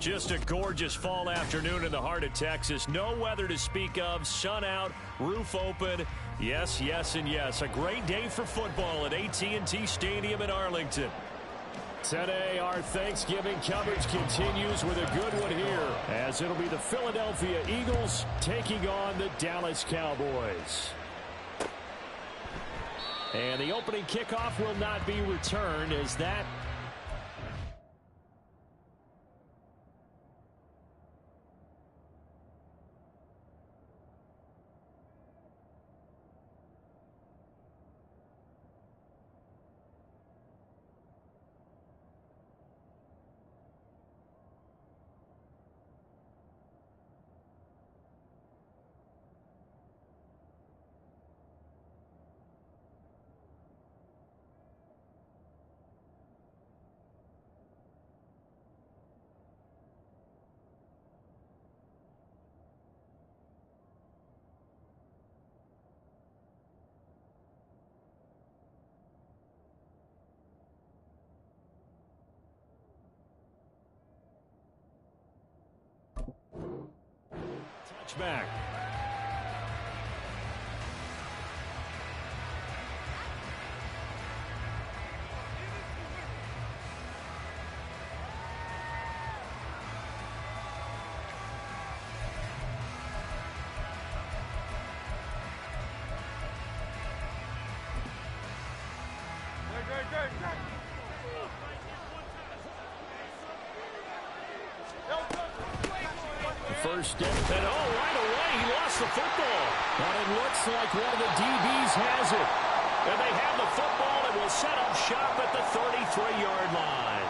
Just a gorgeous fall afternoon in the heart of Texas. No weather to speak of. Sun out, roof open. Yes, yes, and yes. A great day for football at AT&T Stadium in Arlington. Today, our Thanksgiving coverage continues with a good one here, as it'll be the Philadelphia Eagles taking on the Dallas Cowboys. And the opening kickoff will not be returned, as that touchback. First step, and right away, he lost the football. But it looks like one of the DBs has it. And they have the football and will set up shop at the 33-yard line.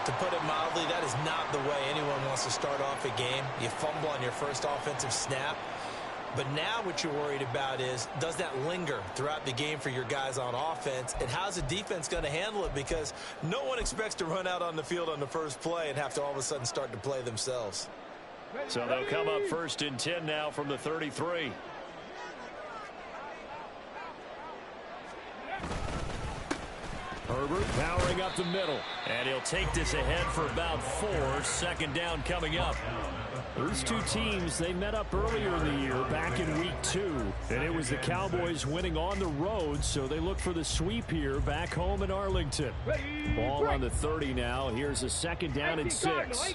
To put it mildly, that is not the way anyone wants to start off a game. You fumble on your first offensive snap. But now what you're worried about is, does that linger throughout the game for your guys on offense? And how's the defense going to handle it? Because no one expects to run out on the field on the first play and have to all of a sudden start to play themselves. So they'll come up 1st and 10 now from the 33. Herbert powering up the middle. And he'll take this ahead for about 4. 2nd down coming up. These two teams, they met up earlier in the year, back in week 2. And it was the Cowboys winning on the road, so they look for the sweep here back home in Arlington. Ball on the 30 now. Here's a 2nd down and 6.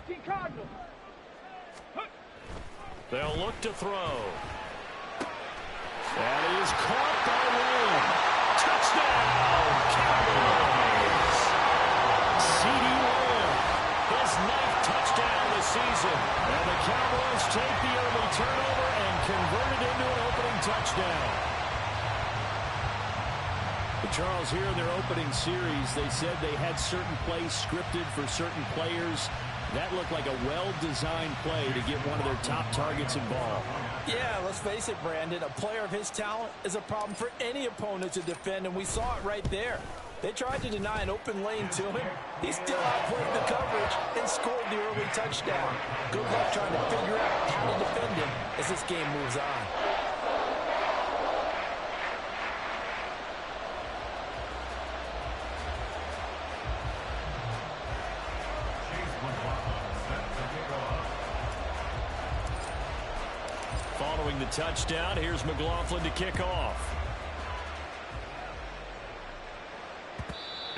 They'll look to throw. That is caught by Lamb. Touchdown, Cowboys. C.D. Lamb, his 9th touchdown this season. And the Cowboys take the early turnover and convert it into an opening touchdown. Charles, here in their opening series, they said they had certain plays scripted for certain players. That looked like a well-designed play to get one of their top targets involved. Yeah, let's face it, Brandon. A player of his talent is a problem for any opponent to defend, and we saw it right there. They tried to deny an open lane to him. He still outplayed the coverage and scored the early touchdown. Good luck trying to figure out how to defend him as this game moves on. Following the touchdown, here's McLaughlin to kick off.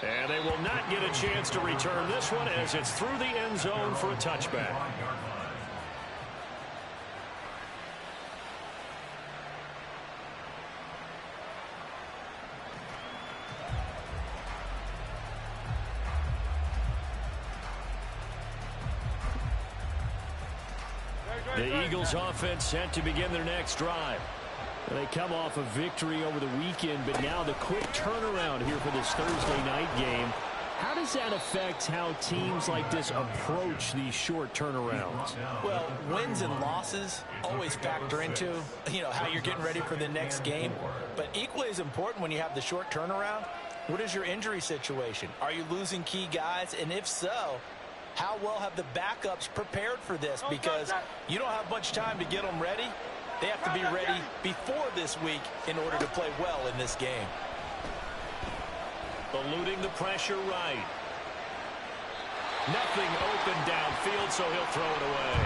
And they will not get a chance to return this one as it's through the end zone for a touchback. The Eagles offense set to begin their next drive. They come off a victory over the weekend, but now the quick turnaround here for this Thursday night game. How does that affect how teams like this approach these short turnarounds? Well, wins and losses always factor into, how you're getting ready for the next game. But equally as important when you have the short turnaround, what is your injury situation? Are you losing key guys? And if so, how well have the backups prepared for this? Because you don't have much time to get them ready. They have to be ready before this week in order to play well in this game. Eluding the pressure right. Nothing open downfield, so he'll throw it away.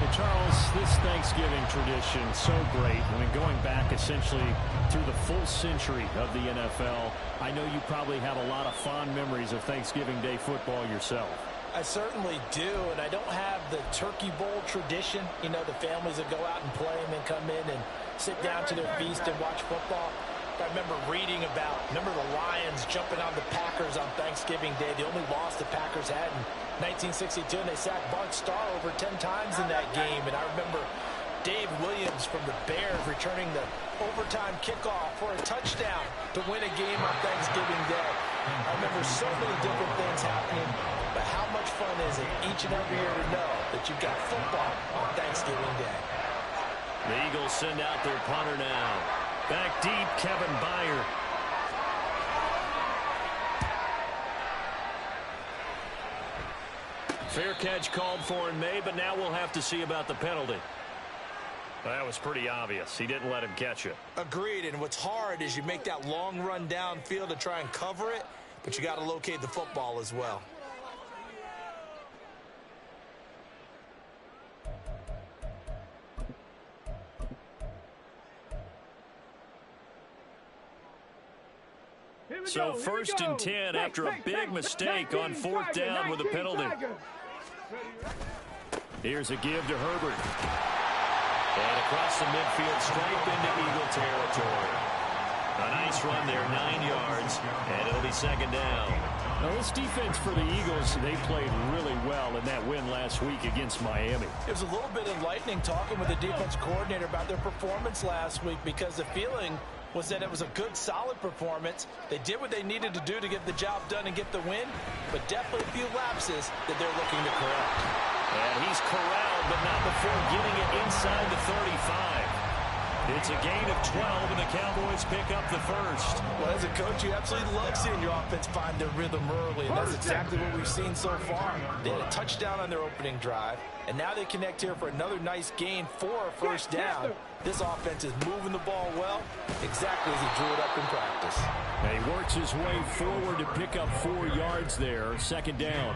Well, Charles, this Thanksgiving tradition, so great. I mean, going back essentially through the full century of the NFL, I know you probably have a lot of fond memories of Thanksgiving Day football yourself. I certainly do, and I don't have the Turkey Bowl tradition. You know, the families that go out and play and then come in and sit down to their feast and watch football. I remember reading about, the Lions jumping on the Packers on Thanksgiving Day. The only loss the Packers had in 1962, and they sacked Bart Starr over 10 times in that game. And I remember Dave Williams from the Bears returning the overtime kickoff for a touchdown to win a game on Thanksgiving Day. I remember so many different things happening, but how much fun is it each and every year to know that you've got football on Thanksgiving Day? The Eagles send out their punter now. Back deep, Kevin Byard. Fair catch called for and made, but now we'll have to see about the penalty. That was pretty obvious. He didn't let him catch it. Agreed, and what's hard is you make that long run downfield to try and cover it, but you got to locate the football as well. So 1st and 10 after a big mistake on 4th down with a penalty. Here's a give to Herbert. And across the midfield, straight into Eagle territory. A nice run there, 9 yards, and it'll be 2nd down. Now, this defense for the Eagles, they played really well in that win last week against Miami. It was a little bit enlightening talking with the defense coordinator about their performance last week, because the feeling was that it was a good, solid performance. They did what they needed to do to get the job done and get the win, but definitely a few lapses that they're looking to correct. And he's corralled, but not before getting it inside the 35. It's a gain of 12, and the Cowboys pick up the first. Well, as a coach, you absolutely love seeing your offense find their rhythm early, and that's exactly what we've seen so far. They had a touchdown on their opening drive, and now they connect here for another nice gain for a first down. This offense is moving the ball well, exactly as he drew it up in practice. And he works his way forward to pick up 4 yards there, 2nd down.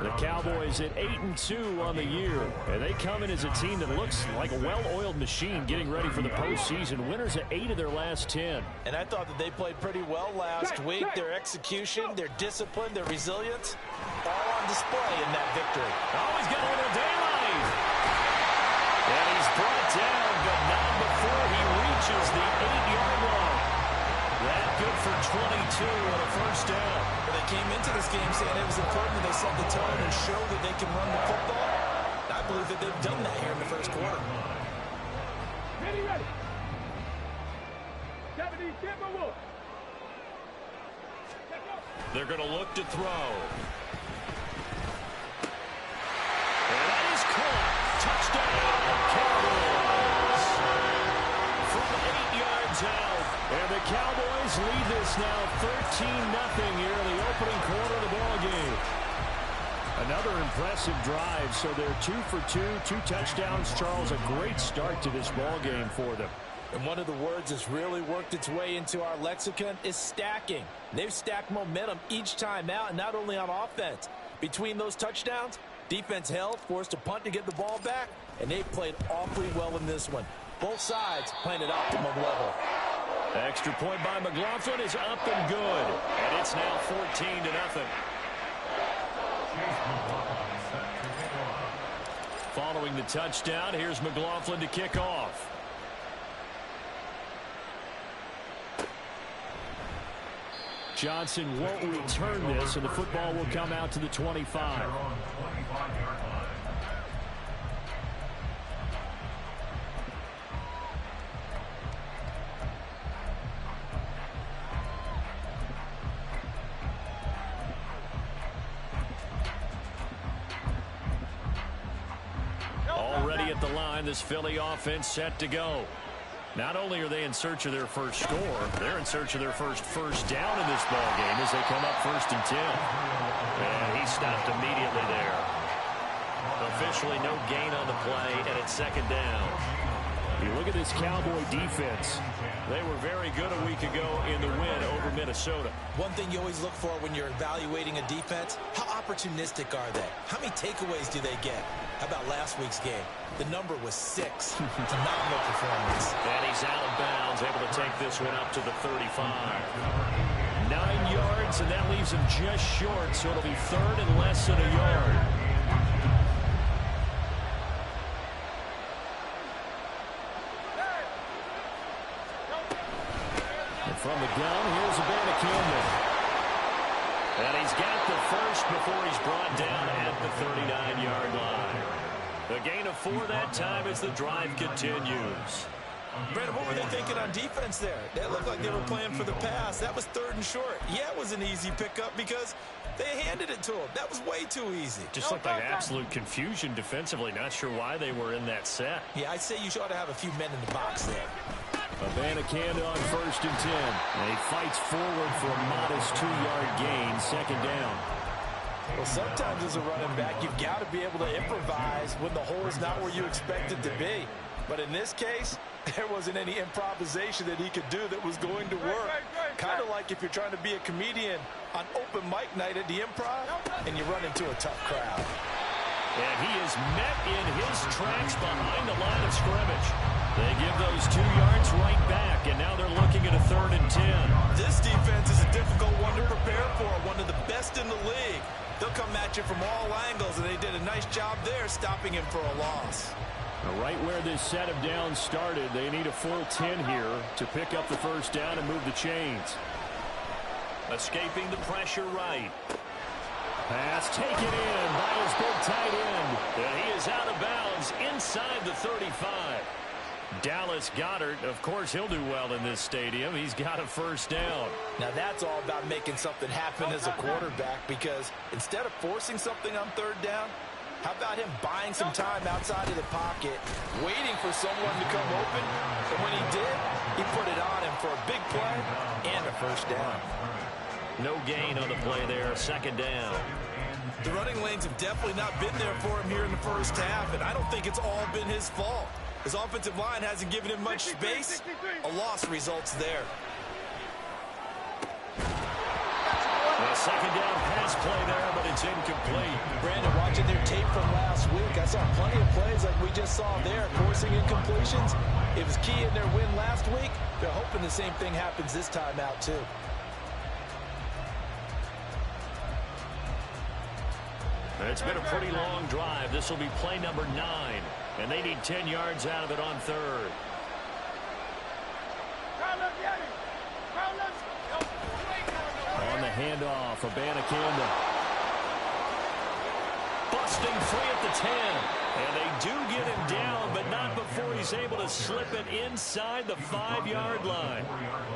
The Cowboys at 8-2 on the year, and they come in as a team that looks like a well-oiled machine getting ready for the postseason. Winners at 8 of their last 10. And I thought that they played pretty well last week. Their execution, their discipline, their resilience, all on display in that victory. Oh, he's got a little daylight. And he's brought down, but not before he reaches the 8-yard line. That good for 22 on a first down. They came into this game saying it was important that they set the tone and show that they can run the football. I believe that they've done that here in the first quarter. Ready. 70, They're going to look to throw. And that is caught. Touchdown, Cowboys. From 8 yards out. And the Cowboys lead this now 13-0 here in the opening quarter of the ball game. Another impressive drive, so they're 2 for 2, 2 touchdowns. Charles, a great start to this ball game for them. And one of the words that's really worked its way into our lexicon is stacking. They've stacked momentum each time out, and not only on offense. Between those touchdowns, defense held, forced a punt to get the ball back, and they played awfully well in this one. Both sides playing at optimum level. Extra point by McLaughlin is up and good. And it's now 14-0. Following the touchdown, here's McLaughlin to kick off. Johnson won't return this, and the football will come out to the 25. Already at the line, this Philly offense set to go. Not only are they in search of their first score, they're in search of their first down in this ball game as they come up 1st and 10. And he stopped immediately there. Officially no gain on the play, and it's 2nd down. You look at this Cowboy defense. They were very good a week ago in the win over Minnesota. One thing you always look for when you're evaluating a defense, how opportunistic are they? How many takeaways do they get? How about last week's game? The number was 6. Phenomenal performance. And he's out of bounds, able to take this one up to the 35. 9 yards, and that leaves him just short, so it'll be third and less than a yard. From the gun, here's Abanikanda. And he's got the first before he's brought down at the 39-yard line. A gain of 4 that time as the drive continues. Brandon, what were they thinking on defense there? That looked like they were playing for the pass. That was 3rd and short. Yeah, it was an easy pickup because they handed it to him. That was way too easy. Just looked like absolute confusion defensively. Not sure why they were in that set. Yeah, I'd say you ought to have a few men in the box there. Abanikanda on 1st and 10. And he fights forward for a modest 2-yard gain, 2nd down. Well, sometimes as a running back, you've got to be able to improvise when the hole is not where you expect it to be. But in this case, there wasn't any improvisation that he could do that was going to work. Kind of like if you're trying to be a comedian on open mic night at the Improv and you run into a tough crowd. And he is met in his tracks behind the line of scrimmage. They give those 2 yards right back, and now they're looking at a 3rd and 10. This defense is a difficult one to prepare for, one of the best in the league. They'll come at you from all angles, and they did a nice job there stopping him for a loss. Right where this set of downs started, they need a full 10 here to pick up the 1st down and move the chains. Escaping the pressure right. Pass taken in by his big tight end. And he is out of bounds inside the 35. Dallas Goedert, of course, he'll do well in this stadium. He's got a 1st down. Now that's all about making something happen as a quarterback, because instead of forcing something on 3rd down, how about him buying some time outside of the pocket, waiting for someone to come open, and when he did, he put it on him for a big play and a 1st down. No gain on the play there, 2nd down. The running lanes have definitely not been there for him here in the 1st half, and I don't think it's all been his fault. His offensive line hasn't given him much space. A loss results there. A 2nd down pass play there, but it's incomplete. Brandon, watching their tape from last week, I saw plenty of plays like we just saw there, forcing incompletions. It was key in their win last week. They're hoping the same thing happens this time out, too. It's been a pretty long drive. This will be play number 9. And they need 10 yards out of it on 3rd. On the handoff, Abanikanda. Busting free at the 10. And they do get him down, but not before he's able to slip it inside the 5-yard line.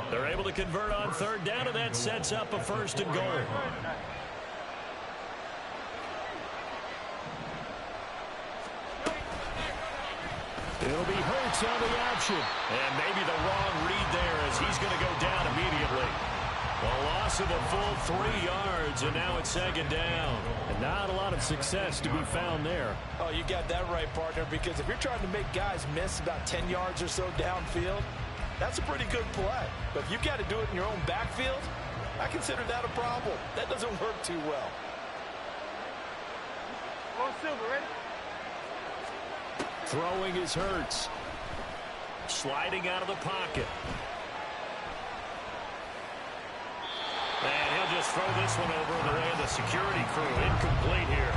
They're able to convert on 3rd down, and that sets up a 1st and goal. It'll be Hurts on the option. And maybe the wrong read there as he's going to go down immediately. A loss of a full 3 yards, and now it's 2nd down. And not a lot of success to be found there. Oh, you got that right, partner, because if you're trying to make guys miss about 10 yards or so downfield, that's a pretty good play. But if you've got to do it in your own backfield, I consider that a problem. That doesn't work too well. Go Silver, ready? Throwing is Hurts. Sliding out of the pocket. And he'll just throw this one over the way of the security crew. Incomplete here.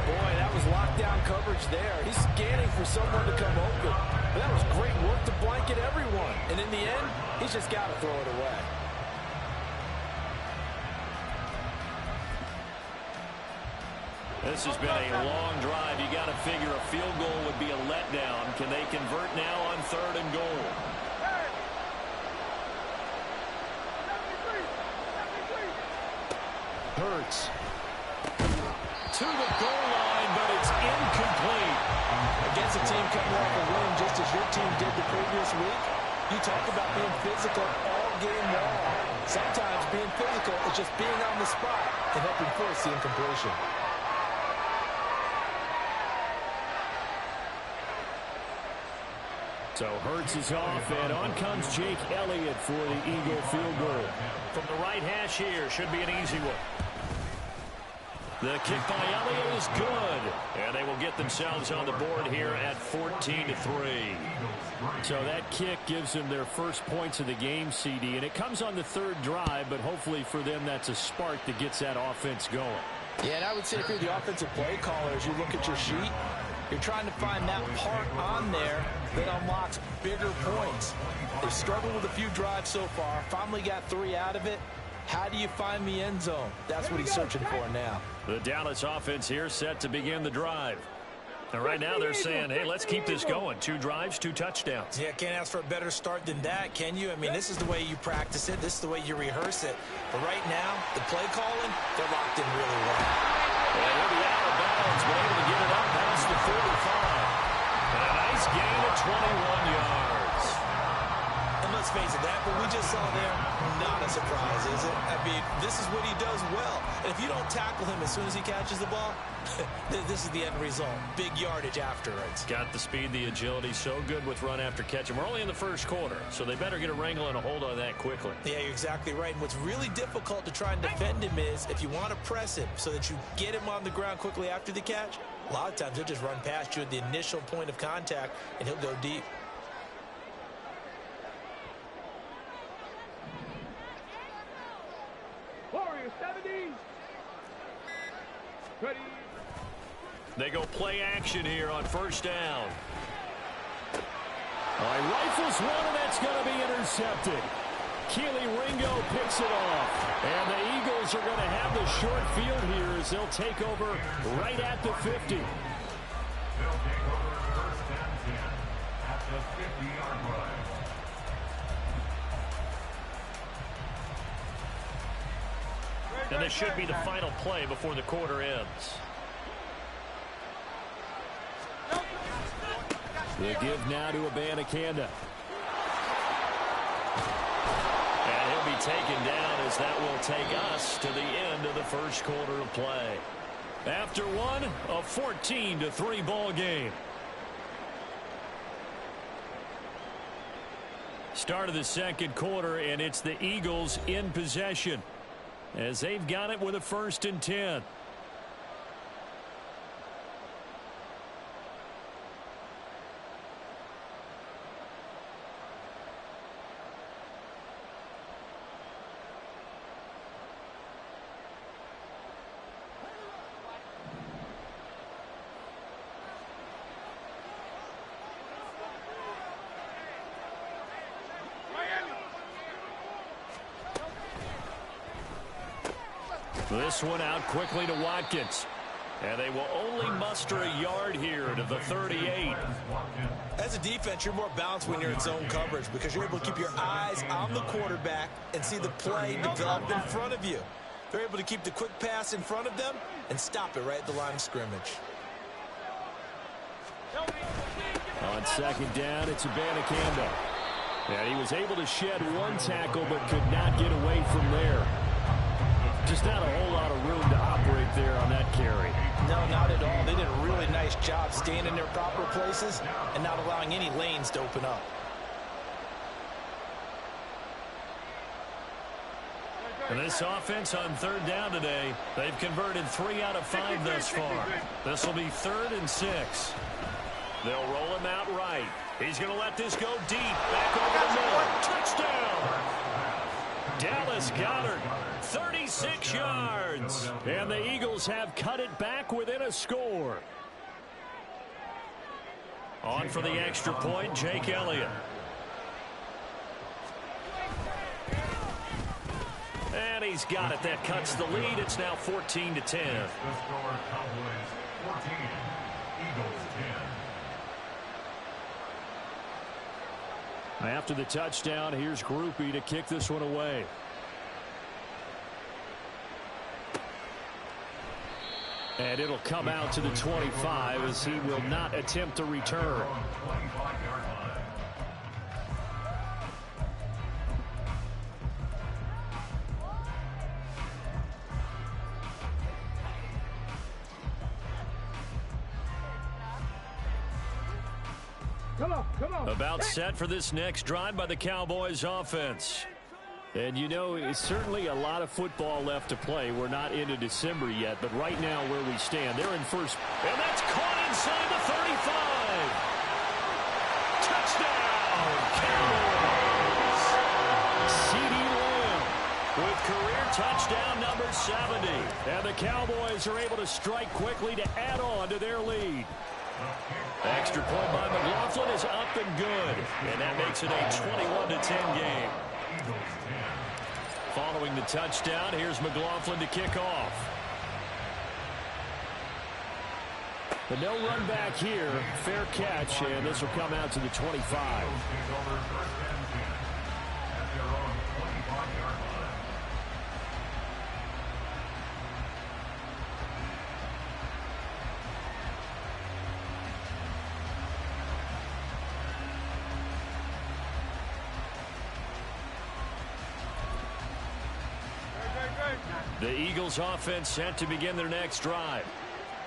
Boy, that was lockdown coverage there. He's scanning for someone to come open. But that was great work to blanket everyone. And in the end, he's just got to throw it away. This has been a long drive. You got to figure a field goal would be a letdown. Can they convert now on 3rd and goal? Hurts. To the goal line, but it's incomplete. Against a team coming off a win just as your team did the previous week, you talk about being physical all game long. Sometimes being physical is just being on the spot and helping force the incompletion. So Hurts is off, and on comes Jake Elliott for the Eagle field goal. From the right hash here, should be an easy one. The kick by Elliott is good, and they will get themselves on the board here at 14-3. So that kick gives them their first points of the game, CD, and it comes on the third drive, but hopefully for them that's a spark that gets that offense going. Yeah, and I would say if you're the offensive play caller, as you look at your sheet, you're trying to find that part on there that unlocks bigger points. They've struggled with a few drives so far, finally got 3 out of it. How do you find the end zone? That's what he's searching for now. The Dallas offense here set to begin the drive. And right now they're saying, hey, let's keep this going. 2 drives, 2 touchdowns. Yeah, can't ask for a better start than that, can you? I mean, this is the way you practice it. This is the way you rehearse it. But right now, the play calling, they're locked in really well. And he'll be out of bounds, but able to get it up past the 45. And a nice gain of 21 yards. And let's face it, that what we just saw there, not a surprise, is it? I mean, this is what he does well. And if you don't tackle him as soon as he catches the ball, this is the end result. Big yardage afterwards. Got the speed, the agility, so good with run after catch. And we're only in the first quarter, so they better get a wrangle and a hold on that quickly. Yeah, you're exactly right. And what's really difficult to try and defend him is if you want to press him so that you get him on the ground quickly after the catch, a lot of times he'll just run past you at the initial point of contact, and he'll go deep. Warrior 70. Ready. They go play action here on first down. All right, rifles one, and that's going to be intercepted. Keely Ringo picks it off. And the Eagles are going to have the short field here as they'll take over right at the 50. They'll take over first and 10 at the 50-yard line. And this should be the final play before the quarter ends. The give now to Abanikanda. And he'll be taken down as that will take us to the end of the first quarter of play. After one, a 14-3 ball game. Start of the second quarter, and it's the Eagles in possession as they've got it with a 1st and 10. This one out quickly to Watkins. And they will only muster a yard here to the 38. As a defense, you're more balanced when you're in zone coverage because you're able to keep your eyes on the quarterback and see the play develop in front of you. They're able to keep the quick pass in front of them and stop it right at the line of scrimmage. On second down, it's Abanikanda. And he was able to shed one tackle but could not get away from there. Just not a whole lot of room to operate there on that carry. No, not at all. They did a really nice job staying in their proper places and not allowing any lanes to open up. And this offense on third down today, they've converted 3 out of 5 thus far. This will be 3rd and 6. They'll roll him out right. He's going to let this go deep. Back over the middle. Touchdown! Dallas Goedert, 36 yards. And the Eagles have cut it back within a score. On for the extra point, Jake Elliott. And he's got it. That cuts the lead. It's now 14-10. The score, Cowboys 14, Eagles 10. After the touchdown, here's Groupie to kick this one away. And it'll come out to the 25 as he will not attempt a return. Come on. About set for this next drive by the Cowboys offense. And you know, it's certainly a lot of football left to play. We're not into December yet, but right now where we stand, they're in first. And that's caught inside the 35. Touchdown, Cowboys. CeeDee Lamb With career touchdown number 70. and the Cowboys are able to strike quickly to add on to their lead. Extra point by McLaughlin is up and good. And that makes it a 21-10 game. Following the touchdown, here's McLaughlin to kick off. But no run back here. Fair catch, and this will come out to the 25. The Eagles offense set to begin their next drive.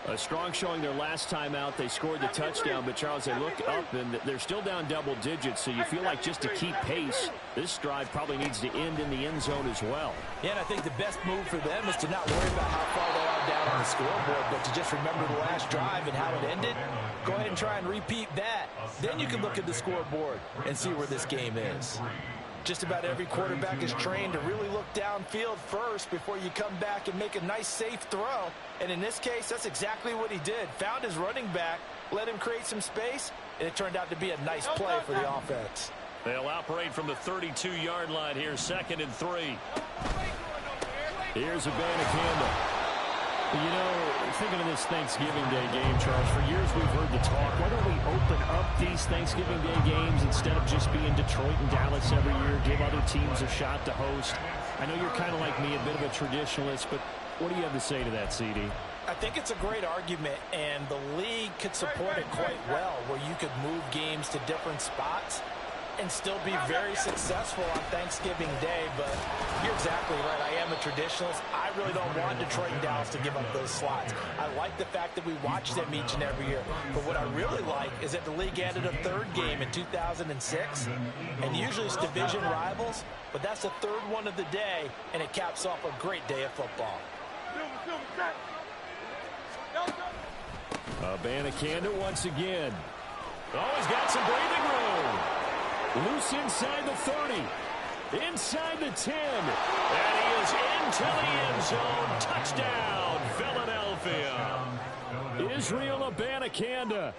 A strong showing their last time out. They scored the touchdown, but Charles, they look up and they're still down double digits, so you feel like just to keep pace, this drive probably needs to end in the end zone as well. Yeah, and I think the best move for them is to not worry about how far they are down on the scoreboard, but to just remember the last drive and how it ended. Go ahead and try and repeat that. Then you can look at the scoreboard and see where this game is. Just about every quarterback is trained to really look downfield first before you come back and make a nice, safe throw. And in this case, that's exactly what he did. Found his running back, let him create some space, and it turned out to be a nice play for the offense. They'll operate from the 32-yard line here, 2nd and 3. Here's Abanikanda. You know, thinking of this Thanksgiving Day game, Charles, for years we've heard the talk, why don't we open up these Thanksgiving Day games instead of just being Detroit and Dallas every year, give other teams a shot to host? I know you're kind of like me, a bit of a traditionalist, but what do you have to say to that, CD? I think it's a great argument, and the league could support it quite well, where you could move games to different spots and still be very successful on Thanksgiving Day. But you're exactly right. I am a traditionalist. I really don't want Detroit and Dallas to give up those slots. I like the fact that we watch them each and every year. But what I really like is that the league added a third game in 2006. And usually it's division rivals, but that's the third one of the day, and it caps off a great day of football. Abanikanda once again. Oh, he's got some breathing room. Loose inside the 30. Inside the 10. And he is into the end zone. Touchdown, Philadelphia. Israel Abanikanda,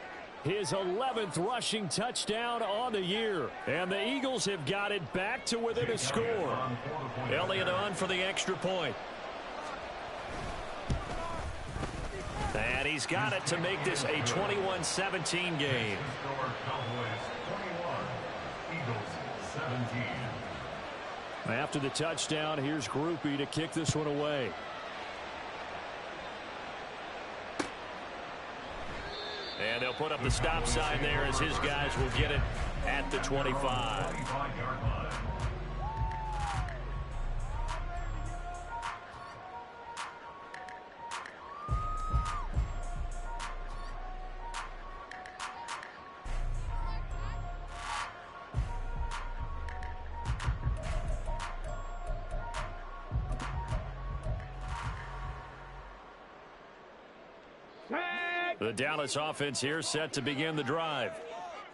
his 11th rushing touchdown on the year. And the Eagles have got it back to within a score. Elliott on for the extra point. And he's got it to make this a 21-17 game. After the touchdown, here's Groupie to kick this one away. And they'll put up the stop sign there as his guys will get it at the 25. The Dallas offense here set to begin the drive.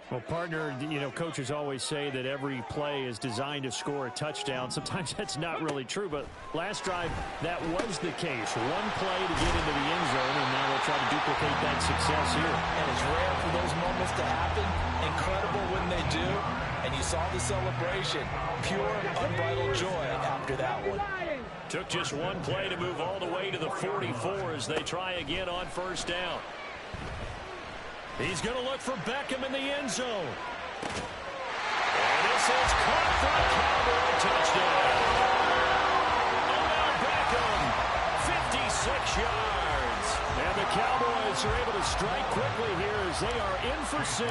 Well, partner, you know, coaches always say that every play is designed to score a touchdown. Sometimes that's not really true, but last drive, that was the case. One play to get into the end zone, and now they'll try to duplicate that success here. And it's rare for those moments to happen. Incredible when they do. And you saw the celebration. Pure, unbridled joy after that one. Took just one play to move all the way to the 44 as they try again on first down. He's going to look for Beckham in the end zone. And this is caught for a Cowboy touchdown. Odell Beckham, 56 yards. And the Cowboys are able to strike quickly here as they are in for 6.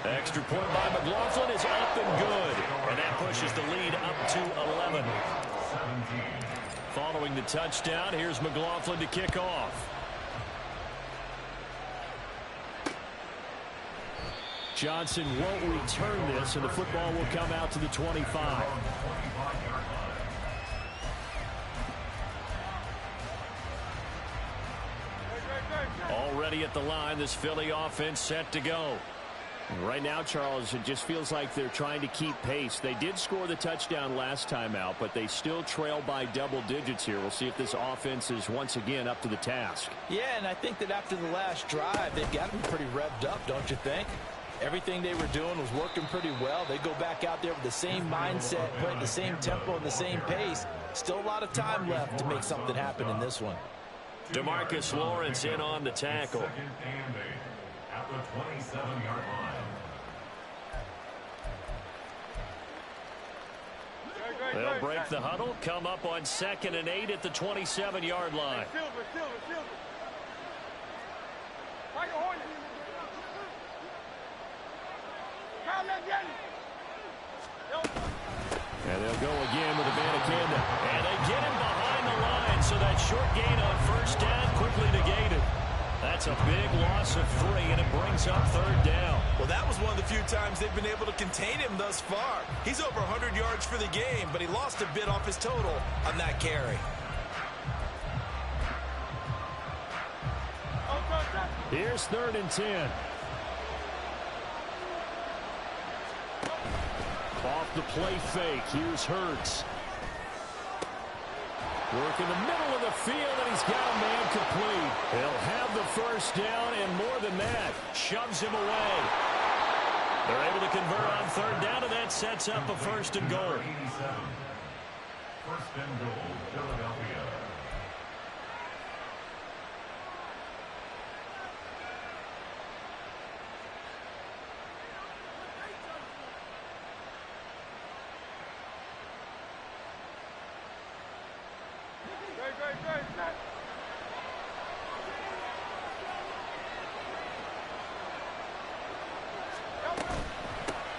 Extra point by McLaughlin is up and good. And that pushes the lead up to 11. Following the touchdown, here's McLaughlin to kick off. Johnson won't return this, and the football will come out to the 25. Already at the line, this Philly offense set to go. Right now, Charles, it just feels like they're trying to keep pace. They did score the touchdown last time out, but they still trail by double digits here. We'll see if this offense is once again up to the task. Yeah, and I think that after the last drive, they've got to be pretty revved up, don't you think? Everything they were doing was working pretty well. They go back out there with the same mindset, playing the same tempo and the same pace. Still a lot of time left to make something happen in this one. DeMarcus Lawrence in on the tackle. Second and 8 at the 27-yard line. They'll break the huddle, come up on 2nd and 8 at the 27-yard line. And they'll go again with a Banacanda. And they get him behind the line, so that short gain on first down quickly negated. That's a big loss of 3, and it brings up 3rd down. Well, that was one of the few times they've been able to contain him thus far. He's over 100 yards for the game, but he lost a bit off his total on that carry. Here's 3rd and 10. Off the play fake. Here's Hurts. Work in the middle of the field, and he's got a man complete. He'll have the first down, and more than that, Shoves him away. They're able to convert on 3rd down, and that sets up a 1st and goal. 87. 1st and goal, Philadelphia.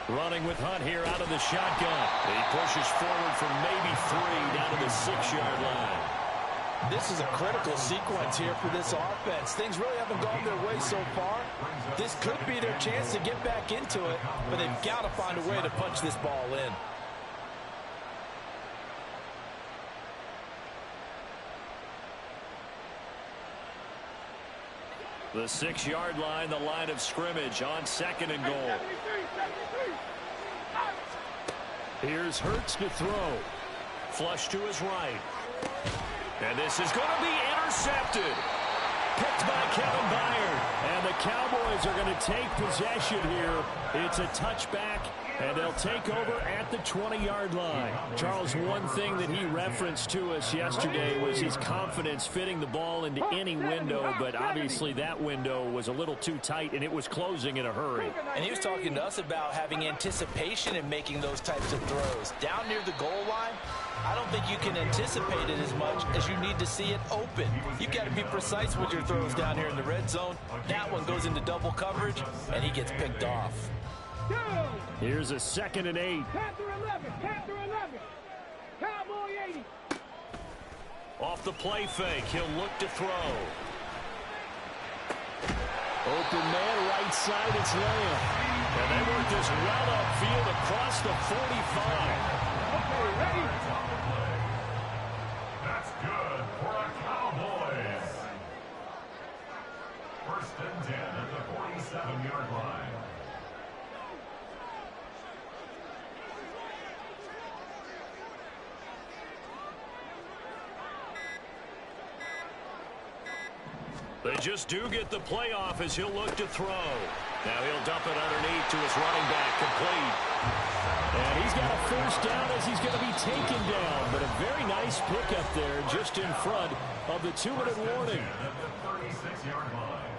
Running with Hunt here out of the shotgun. He pushes forward for maybe 3 down to the 6-yard line. This is a critical sequence here for this offense. Things really haven't gone their way so far. This could be their chance to get back into it, but they've got to find a way to punch this ball in. The 6-yard line, the line of scrimmage on 2nd and goal. here's Hurts to throw. Flush to his right. And this is going to be intercepted. Picked by Kevin Byard. And the Cowboys are going to take possession here. It's a touchback, and they'll take over at the 20-yard line. Charles, one thing that he referenced to us yesterday was his confidence fitting the ball into any window, but obviously that window was a little too tight, and it was closing in a hurry. And he was talking to us about having anticipation in making those types of throws. Down near the goal line, I don't think you can anticipate it as much as you need to see it open. You've got to be precise with your throws down here in the red zone. That one goes into double coverage, and he gets picked off. Here's a 2nd and 8. Panther 11, Panther 11, Cowboy 80. Off the play fake, he'll look to throw. Open man, right side, it's Lamb. And they work this well upfield across the 45. Okay, ready? That's good for the Cowboys. 1st and 10 at the 47-yard line. They just do get the playoff as he'll look to throw. Now he'll dump it underneath to his running back, complete. And he's got a first down as he's going to be taken down. But a very nice pickup there just in front of the 2-minute warning. At the 36-yard line.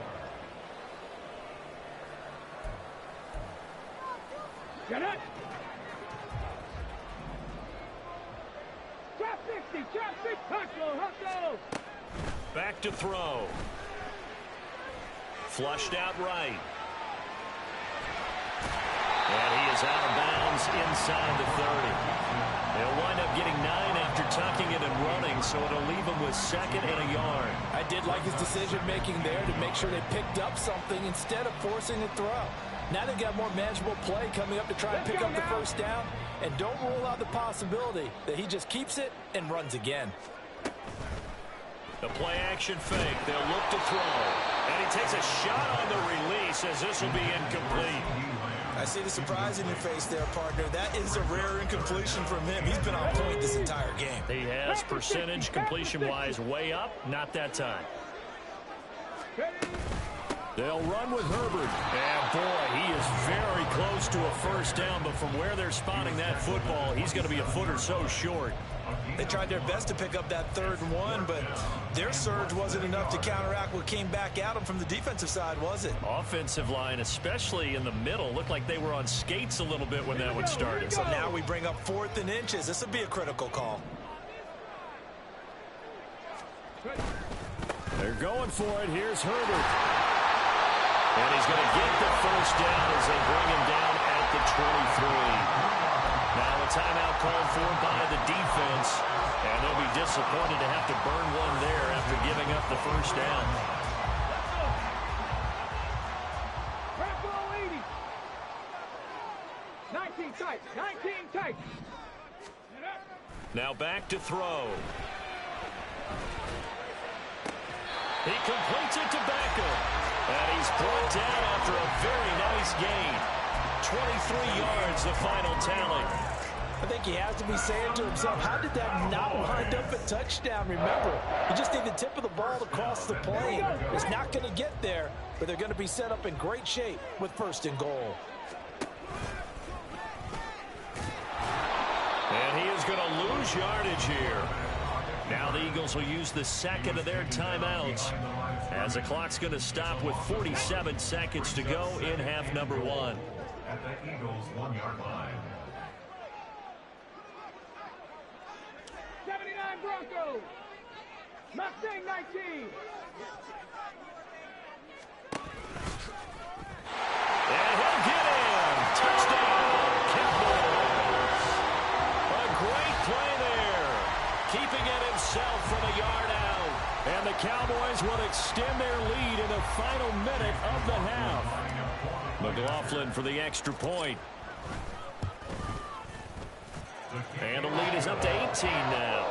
Get it. Drop 60, hustle. Back to throw. Flushed out right. And he is out of bounds inside the 30. They'll wind up getting 9 after tucking it and running, so it'll leave him with 2nd and a yard. I did like his decision-making there to make sure they picked up something instead of forcing a throw. Now they've got more manageable play coming up to try and pick up the first down. And don't rule out the possibility that he just keeps it and runs again. The play action fake. They'll look to throw. And he takes a shot on the release as this will be incomplete. I see the surprise in your face there, partner. That is a rare incompletion from him. He's been on point this entire game. He has percentage completion-wise way up. Not that time. They'll run with Herbert. And, boy, he is very close to a first down, but from where they're spotting that football, he's going to be a foot or so short. They tried their best to pick up that 3rd and 1, but their surge wasn't enough to counteract what came back at them from the defensive side, was it? Offensive line, especially in the middle, looked like they were on skates a little bit when that one started. So now we bring up 4th and inches. This will be a critical call. They're going for it. Here's Herbert. And he's going to get the first down as they bring him down at the 23. Now a timeout called for by the defense, and they'll be disappointed to have to burn one there after giving up the first down. Ball 80. 19 tight. 19 tight. Now back to throw. He completes it to Beckham. And he's brought down after a very nice gain. 23 yards, the final tally. I think he has to be saying to himself, how did that not wind up a touchdown? Remember, you just need the tip of the ball to cross the plane. It's not going to get there, but they're going to be set up in great shape with 1st and goal. And he is going to lose yardage here. Now the Eagles will use the 2nd of their timeouts as the clock's going to stop with 47 seconds to go in half number 1. At the Eagles' 1-yard line. 79 Broncos. Mustang 19. And he'll get in. Touchdown, Cowboys. A great play there. Keeping it himself from a yard out. And the Cowboys will extend their lead in the final minute of the half. McLaughlin for the extra point. And the lead is up to 18 now.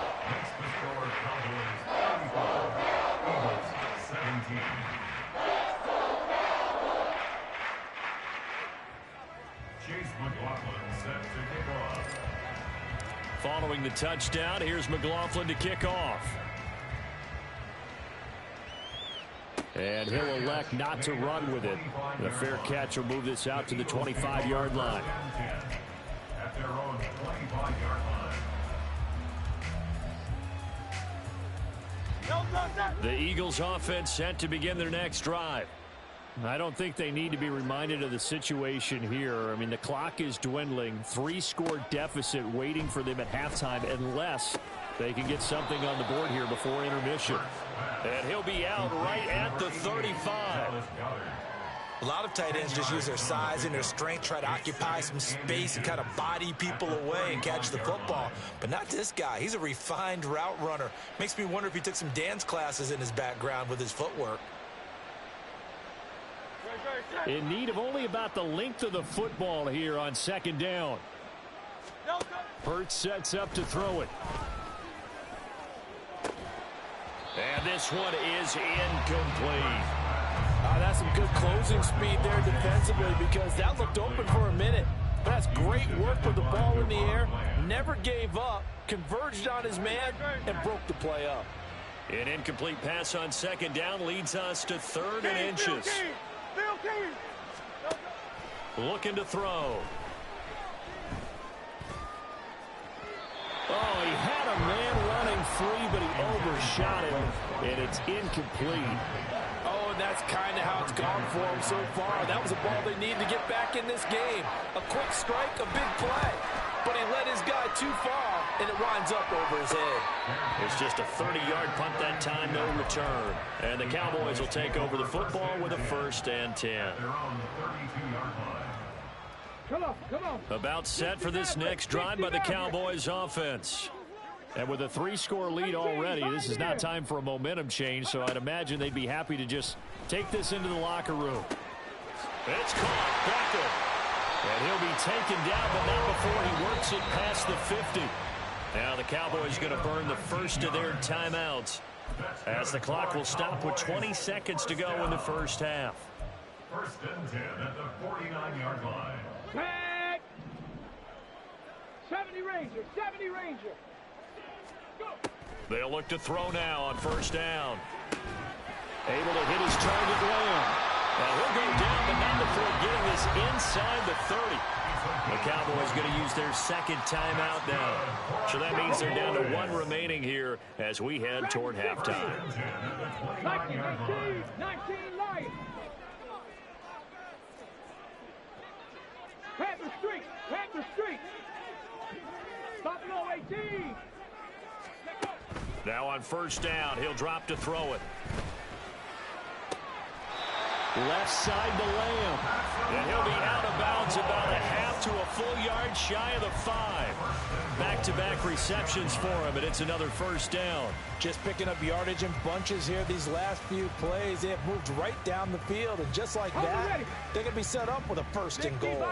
Chase McLaughlin set to kick off. Following the touchdown, here's McLaughlin to kick off. And he'll elect not to run with it. The fair catch will move this out to the 25-yard line. At their own 25-yard line. The Eagles offense set to begin their next drive. I don't think they need to be reminded of the situation here. I mean, the clock is dwindling. 3-score deficit waiting for them at halftime unless they can get something on the board here before intermission. And he'll be out right at the 35. A lot of tight ends just use their size and their strength, try to occupy some space and kind of body people away and catch the football. But not this guy. He's a refined route runner. Makes me wonder if he took some dance classes in his background with his footwork. In need of only about the length of the football here on 2nd down. Hurts sets up to throw it. And this one is incomplete. That's some good closing speed there defensively because that looked open for a minute. But that's great work with the ball in the air. Never gave up, converged on his man, and broke the play up. An incomplete pass on 2nd down leads us to 3rd and inches. Looking to throw. Oh, he had a man running free, but he overshot him, and it's incomplete. Oh, and that's kind of how it's gone for him so far. That was a ball they need to get back in this game. A quick strike, a big play. But he led his guy too far, and it winds up over his head. It's just a 30-yard punt that time, no return. And the Cowboys will take over the football with a 1st and 10. They're on the 32-yard line. Come on. About set for this next drive by the Cowboys offense. And with a 3-score lead already, this is not time for a momentum change, so I'd imagine they'd be happy to just take this into the locker room. It's caught. Beckham. And he'll be taken down, but not before he works it past the 50. Now the Cowboys going to burn the first of their timeouts as the clock will stop with 20 seconds to go in the first half. First and 10 at the 49-yard line. Tag! 70 Ranger, 70 Ranger. Go! They'll look to throw now on first down. Able to hit his target, Lamb. And he'll go down, but not before getting this inside the 30. The Cowboys going to use their second timeout now. So that means they're down to one remaining here as we head toward halftime. 19, 19 Lions. Panther Street, Panther Street. Buffalo 18. Now on first down, he'll drop to throw it. Left side to Lamb. And he'll be out of bounds about a half to a full yard shy of the 5. Back-to-back receptions for him, and it's another first down. Just picking up yardage in bunches here these last few plays. They have moved right down the field, and just like that, they're going to be set up with a first and goal.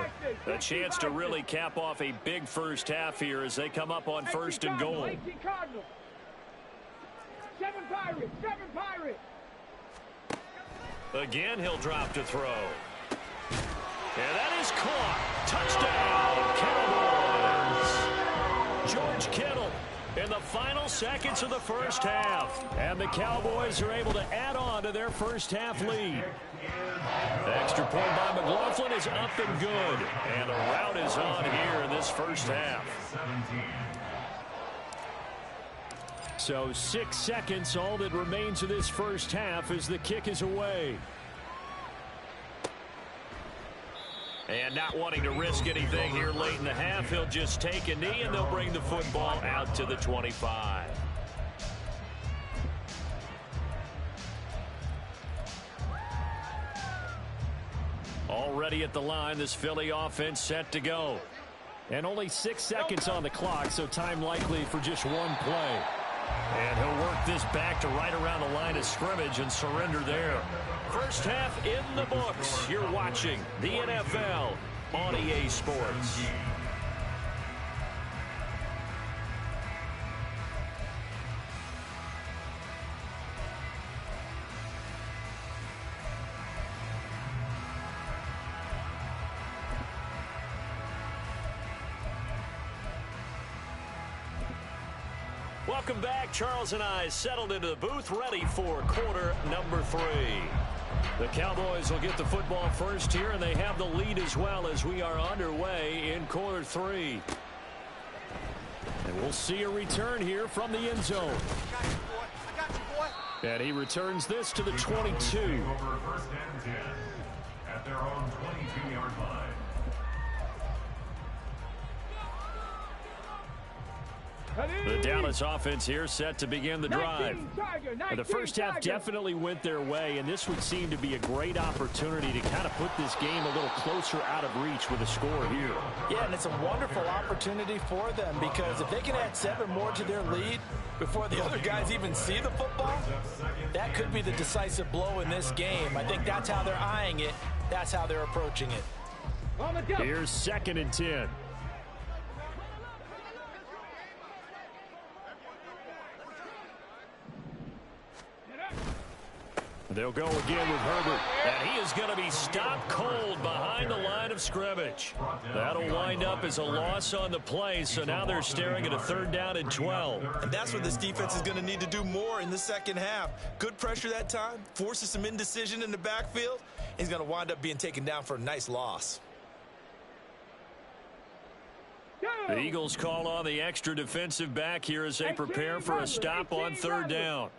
A chance to really cap off a big first half here as they come up on first and goal. 18 Cardinals. 7 Pirates, 7 Pirates. Again, he'll drop to throw. And that is caught. Touchdown, Cowboys. George Kittle in the final seconds of the first half. And the Cowboys are able to add on to their first half lead. The extra point by McLaughlin is up and good. And the rout is on here in this first half. So 6 seconds, all that remains of this first half as the kick is away. And not wanting to risk anything here late in the half, he'll just take a knee and they'll bring the football out to the 25. Already at the line, this Philly offense set to go. And only 6 seconds on the clock, so time likely for just one play. And he'll work this back to right around the line of scrimmage and surrender there. First half in the books. You're watching the NFL on EA Sports. Welcome back. Charles and I settled into the booth, ready for quarter number 3. The Cowboys will get the football first here, and they have the lead as well as we are underway in quarter 3. And we'll see a return here from the end zone. I got you, boy. And he returns this to the 22. Over first and 10 at their own 22-yard line. The Dallas offense here set to begin the drive. And the first half definitely went their way, and this would seem to be a great opportunity to kind of put this game a little closer out of reach with a score here. Yeah, and it's a wonderful opportunity for them because if they can add 7 more to their lead before the other guys even see the football, that could be the decisive blow in this game. I think that's how they're eyeing it. That's how they're approaching it. Here's 2nd and 10. They'll go again with Herbert, and he is going to be stopped cold behind the line of scrimmage. That'll wind up as a loss on the play, so now they're staring at a 3rd down and 12. And that's what this defense is going to need to do more in the second half. Good pressure that time, forces some indecision in the backfield. He's going to wind up being taken down for a nice loss. The Eagles call on the extra defensive back here as they prepare for a stop on 3rd down.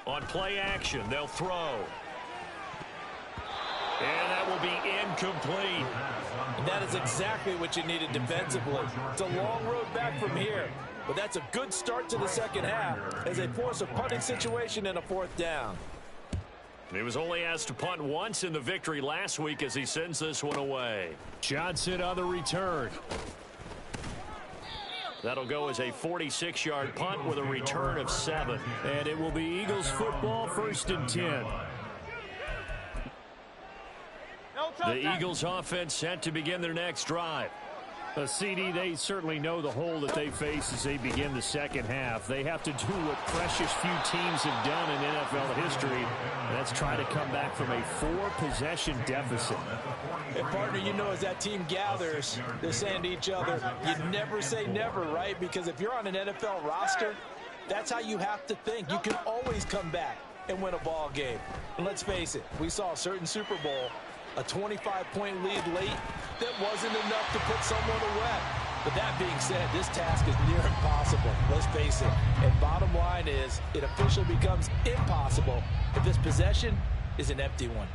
On play action, they'll throw. And that will be incomplete. And that is exactly what you needed defensively. It's a long road back from here, but that's a good start to the second half as they force a punting situation and a 4th down. He was only asked to punt once in the victory last week as he sends this one away. Johnson on the return. That'll go as a 46-yard punt with a return of 7. And it will be Eagles football, 1st and 10. The Eagles offense set to begin their next drive. CD, they certainly know the hole that they face as they begin the second half. They have to do what precious few teams have done in NFL history, and that's try to come back from a 4-possession deficit. And partner, you know, as that team gathers, they're saying to each other, you never say never, right? Because if you're on an NFL roster, that's how you have to think. You can always come back and win a ball game. And let's face it, we saw a certain Super Bowl, a 25-point lead late, that wasn't enough to put someone away. But that being said, this task is near impossible. Let's face it. And bottom line is, it officially becomes impossible if this possession is an empty one.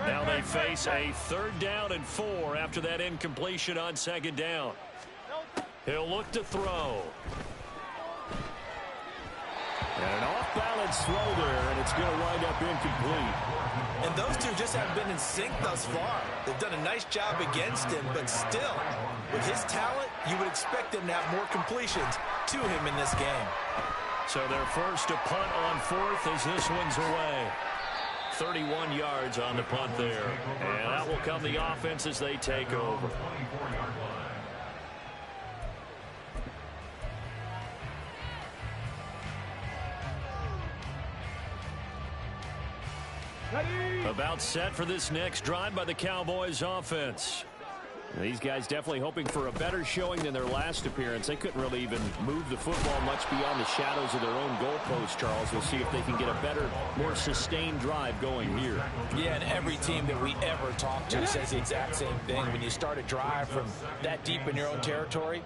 Now they face a 3rd down and 4 after that incompletion on 2nd down. He'll look to throw. And an off-balance throw there, and it's going to wind up incomplete. And those two just haven't been in sync thus far. They've done a nice job against him, but still, with his talent, you would expect him to have more completions to him in this game. So they're forced to punt on 4th as this one's away. 31 yards on the punt there. And out will come the offense as they take over. About set for this next drive by the Cowboys offense. These guys definitely hoping for a better showing than their last appearance. They couldn't really even move the football much beyond the shadows of their own goalpost, Charles. We'll see if they can get a better, more sustained drive going here. Yeah, and every team that we ever talk to says the exact same thing. When you start a drive from that deep in your own territory,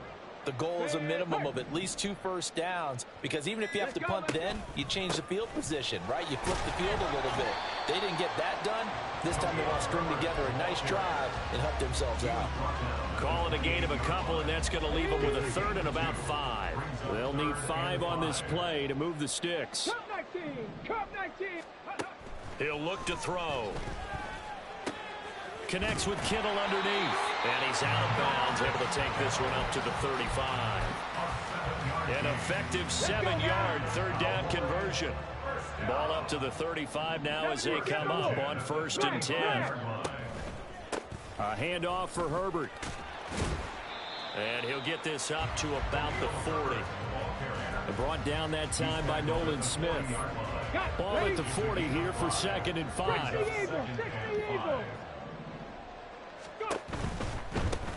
the goal is a minimum of at least 2 first downs, because even if you have to punt then, you change the field position, right? You flip the field a little bit. They didn't get that done. This time they want to string together a nice drive and help themselves out. Call it a gain of a couple, and that's going to leave them with a 3rd and about 5. They'll need 5 on this play to move the sticks. Cup 19. He'll look to throw. Connects with Kittle underneath. And he's out of bounds, able to take this one up to the 35. An effective 7-yard 3rd down conversion. Ball up to the 35 now as they come up on 1st and 10. A handoff for Herbert. And he'll get this up to about the 40. Brought down that time by Nolan Smith. Ball at the 40 here for 2nd and 5.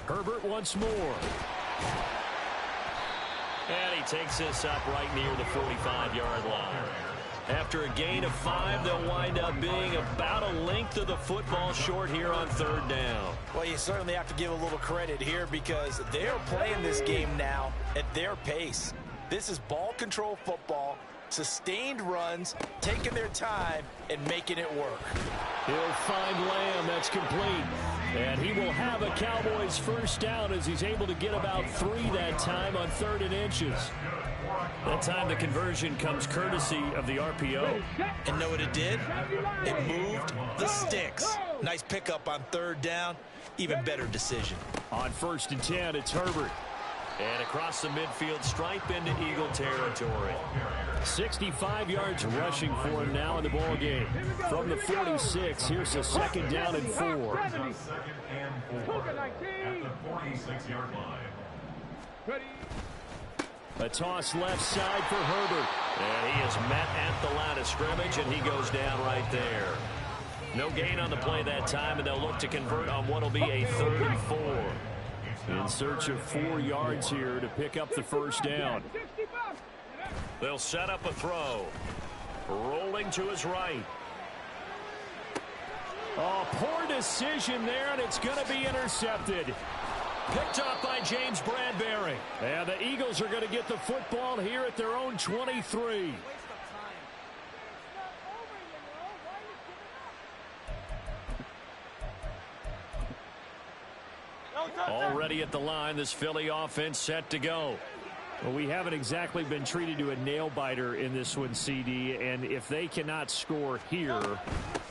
Herbert once more. And he takes this up right near the 45-yard line. After a gain of 5, they'll wind up being about a length of the football short here on 3rd down. Well, you certainly have to give a little credit here because they're playing this game now at their pace. This is ball control football, sustained runs, taking their time and making it work. He'll find Lamb. That's complete. And he will have a Cowboys 1st down as he's able to get about 3 that time on 3rd and inches. That time the conversion comes courtesy of the RPO. And know what it did? It moved the sticks. Nice pickup on 3rd down. Even better decision. On 1st and 10, it's Herbert. And across the midfield stripe into Eagle territory. 65 yards rushing for him now in the ball game. From the 46, here's a 2nd down and 4. 46-yard line. A toss left side for Herbert. And he is met at the line of scrimmage, and he goes down right there. No gain on the play that time, and they'll look to convert on what will be a 3rd and 4. In search of 4 yards here to pick up the 1st down. They'll set up a throw. Rolling to his right. Oh, poor decision there, and it's going to be intercepted. Picked up by James Bradbury. And the Eagles are going to get the football here at their own 23. Already at the line, this Philly offense set to go. Well, we haven't exactly been treated to a nail-biter in this one, CD, and if they cannot score here,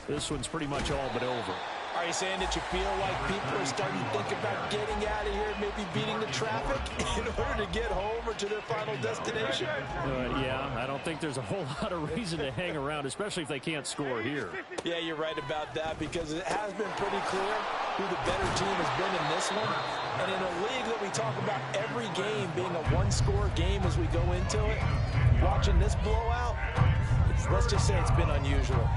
this one's pretty much all but over. All Are you saying that you feel like people are starting to think about getting out of here, maybe beating the traffic in order to get home or to their final destination? Yeah, I don't think there's a whole lot of reason to hang around, especially if they can't score here. Yeah, you're right about that, because it has been pretty clear who the better team has been in this one. And in a league that we talk about every game being a one-score game as we go into it, watching this blowout, let's just say it's been unusual.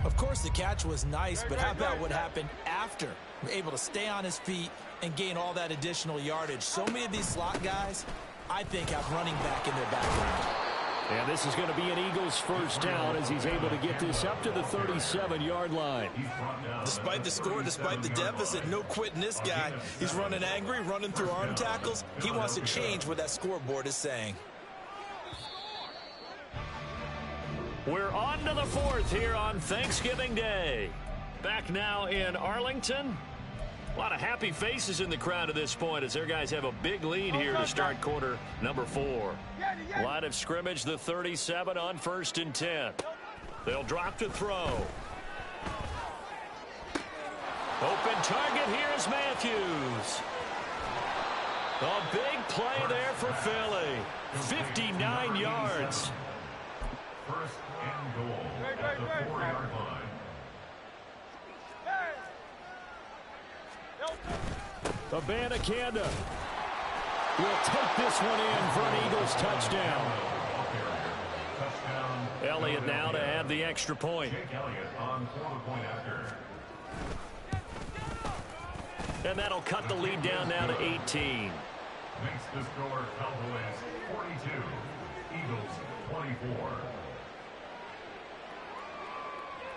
Of course, the catch was nice, but how about what happened after? Able to stay on his feet and gain all that additional yardage. So many of these slot guys, I think, have running back in their background. And this is going to be an Eagles first down as he's able to get this up to the 37-yard line. Despite the score, despite the deficit, no quitting this guy. He's running angry, running through arm tackles. He wants to change what that scoreboard is saying. We're on to the fourth here on Thanksgiving Day. Back now in Arlington. A lot of happy faces in the crowd at this point as their guys have a big lead here to start quarter number 4. Line of scrimmage, the 37 on 1st and 10. They'll drop to throw. Open target, here's Matthews. A big play there for Philly. 59 yards. First and goal at the 4-yard line. Abanikanda will take this one in for an Eagles touchdown. Elliott now to add the extra point. And that'll cut the lead down now to 18. Makes the score Cowboys 42, Eagles 24.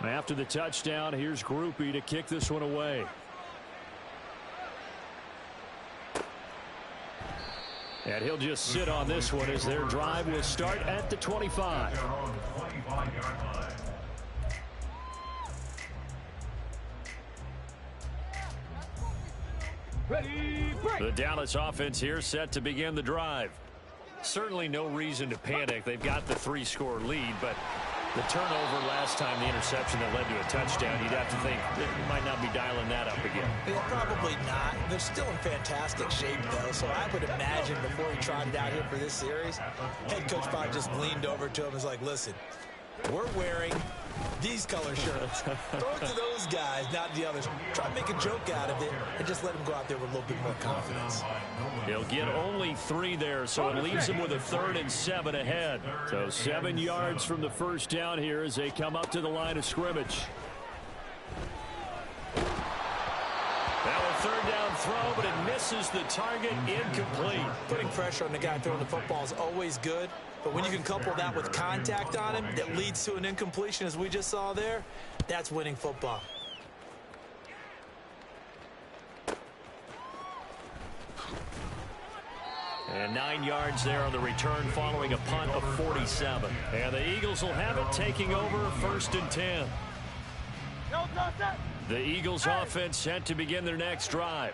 After the touchdown, here's Groupie to kick this one away. And he'll just sit on this one as their drive will start at the 25. The Dallas offense here set to begin the drive. Certainly no reason to panic. They've got the 3-score lead, but the turnover last time, the interception that led to a touchdown, you'd have to think that you might not be dialing that up again. Yeah, probably not. They're still in fantastic shape, though, so I would imagine before he trotted out here for this series, head coach probably just leaned over to him and was like, listen, we're wearing these color shirts. Throw it to those guys, not the others. Try to make a joke out of it and just let them go out there with a little bit more confidence. He'll get only 3 there, so it leaves him with a 3rd and 7 ahead. So 7 yards from the first down here as they come up to the line of scrimmage. Now a 3rd down throw, but it misses the target, incomplete. Putting pressure on the guy throwing the football is always good, but when you can couple that with contact on him that leads to an incompletion, as we just saw there, that's winning football. And 9 yards there on the return following a punt of 47. And the Eagles will have it taking over 1st and 10. The Eagles offense set to begin their next drive.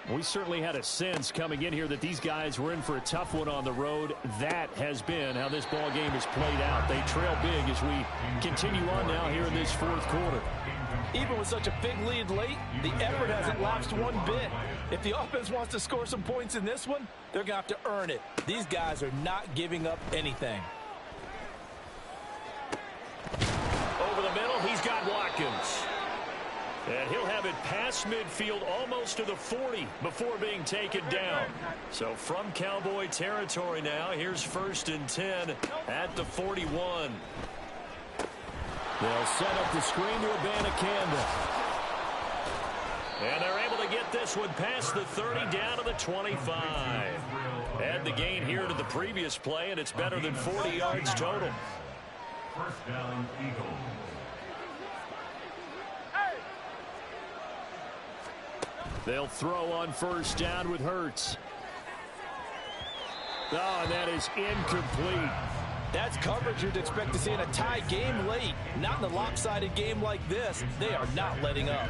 We certainly had a sense coming in here that these guys were in for a tough one on the road. That has been how this ball game has played out. They trail big as we continue on now here in this 4th quarter. Even with such a big lead late, the effort hasn't lapsed one bit. If the offense wants to score some points in this one, they're going to have to earn it. These guys are not giving up anything. Over the middle, he's got Watkins. And he'll have it past midfield almost to the 40 before being taken down. So from Cowboy territory now, here's 1st and 10 at the 41. They'll set up the screen to Abanikanda. And they're able to get this one past the 30 down to the 25. Add the gain here to the previous play, and it's better than 40 yards total. First down, Eagles. They'll throw on 1st down with Hurts. Oh, and that is incomplete. That's coverage you'd expect to see in a tie game late. Not in a lopsided game like this. They are not letting up.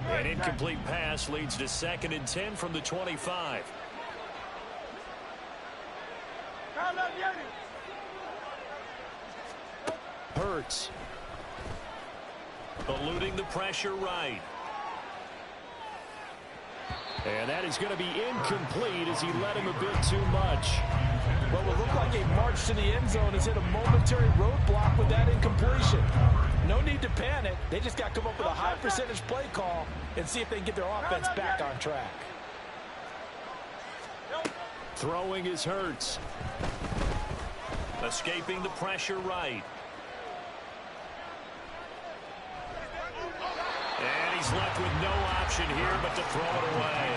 An incomplete pass leads to 2nd and 10 from the 25. Hurts. Eluding the pressure right. And that is going to be incomplete as he led him a bit too much. Well, it looked like a march to the end zone has hit a momentary roadblock with that incompletion. No need to panic. They just got to come up with a high percentage play call and see if they can get their offense back on track. Throwing is Hurts. Escaping the pressure right. And he's left with no option here but to throw it away.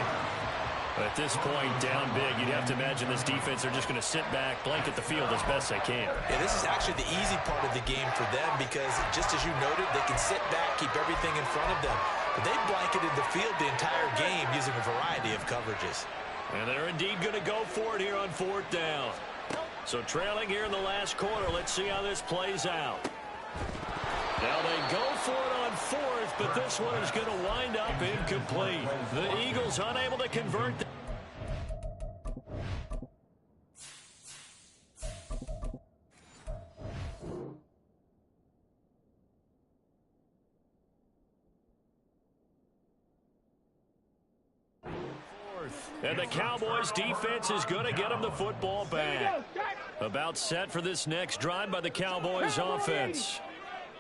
At this point, down big, you'd have to imagine this defense are just going to sit back, blanket the field as best they can. Yeah, this is actually the easy part of the game for them because, just as you noted, they can sit back, keep everything in front of them. But they blanketed the field the entire game using a variety of coverages. And they're indeed going to go for it here on 4th down. So trailing here in the last quarter, let's see how this plays out. Now they go for it on 4th, but this one is going to wind up incomplete. The Eagles unable to convert. And the Cowboys defense is going to get them the football back. About set for this next drive by the Cowboys offense.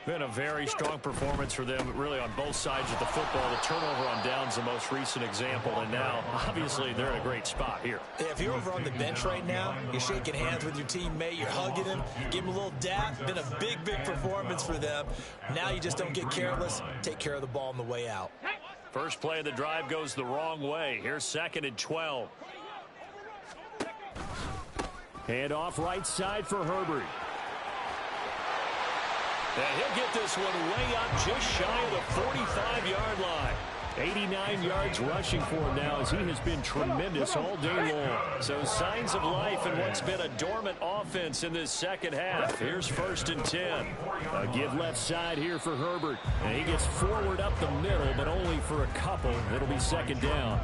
Been a very strong performance for them, really, on both sides of the football. The turnover on downs, the most recent example, and now, obviously, they're in a great spot here. Yeah, if you're over on the bench right now, you're shaking hands with your teammate, you're hugging him, give him a little dap. Been a big, big performance for them. Now you just don't get careless. Take care of the ball on the way out. First play of the drive goes the wrong way. Here's 2nd and 12. Hand off right side for Herbert. And he'll get this one way up just shy of the 45-yard line. 89 yards rushing for him now as he has been tremendous all day long. So signs of life in what's been a dormant offense in this second half. Here's 1st and 10. A give left side here for Herbert. And he gets forward up the middle, but only for a couple. It'll be 2nd down.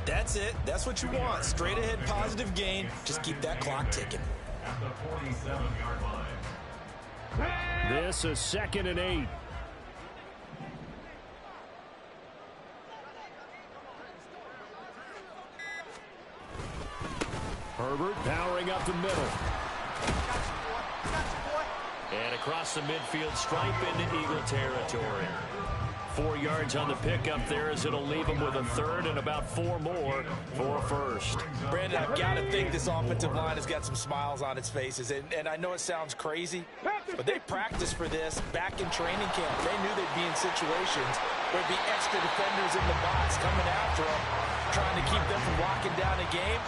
That's it. That's what you want. Straight ahead positive gain. Just keep that clock ticking. At the 47-yard line. This is 2nd and 8. Herbert powering up the middle. And across the midfield stripe into Eagle territory. 4 yards on the pickup there as it'll leave them with a 3rd and about 4 more for a 1st. Brandon, I've got to think this offensive line has got some smiles on its faces. And I know it sounds crazy, but they practiced for this back in training camp. They knew they'd be in situations where there'd be extra defenders in the box coming after them, trying to keep them from locking down a game.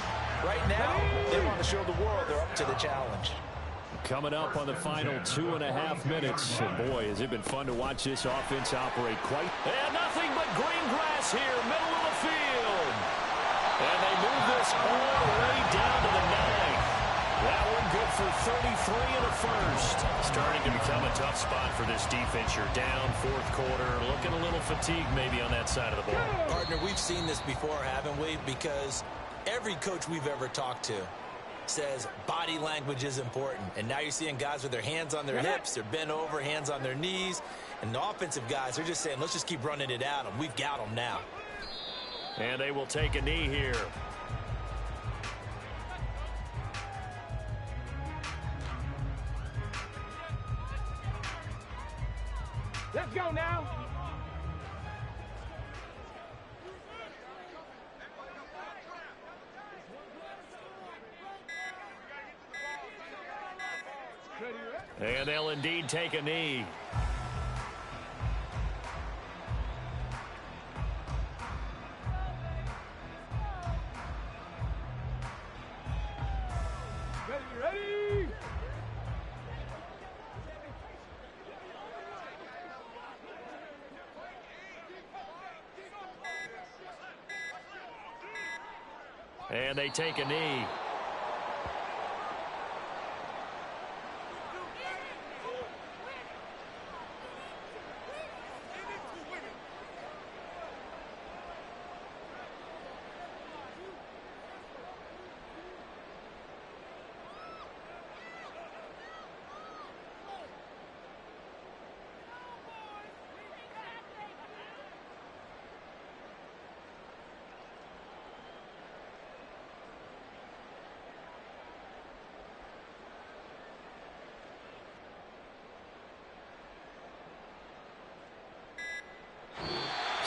Right now, they want to show the world they're up to the challenge. Coming up on the final 2.5 minutes. And boy, has it been fun to watch this offense operate quite. And nothing but green grass here, middle of the field. And they move this all the way down to the 9. That one good for 33 and a 1st. Starting to become a tough spot for this defense. You're down 4th quarter, looking a little fatigued maybe on that side of the ball. Partner, we've seen this before, haven't we? Because every coach we've ever talked to says body language is important. And now you're seeing guys with their hands on their hips, they're bent over, hands on their knees. And the offensive guys are just saying, let's just keep running it at them. We've got them now. And they will take a knee here. Let's go now. And they'll indeed take a knee. Ready. And they take a knee.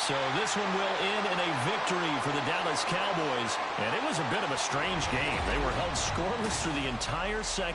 So this one will end in a victory for the Dallas Cowboys. And it was a bit of a strange game. They were held scoreless through the entire second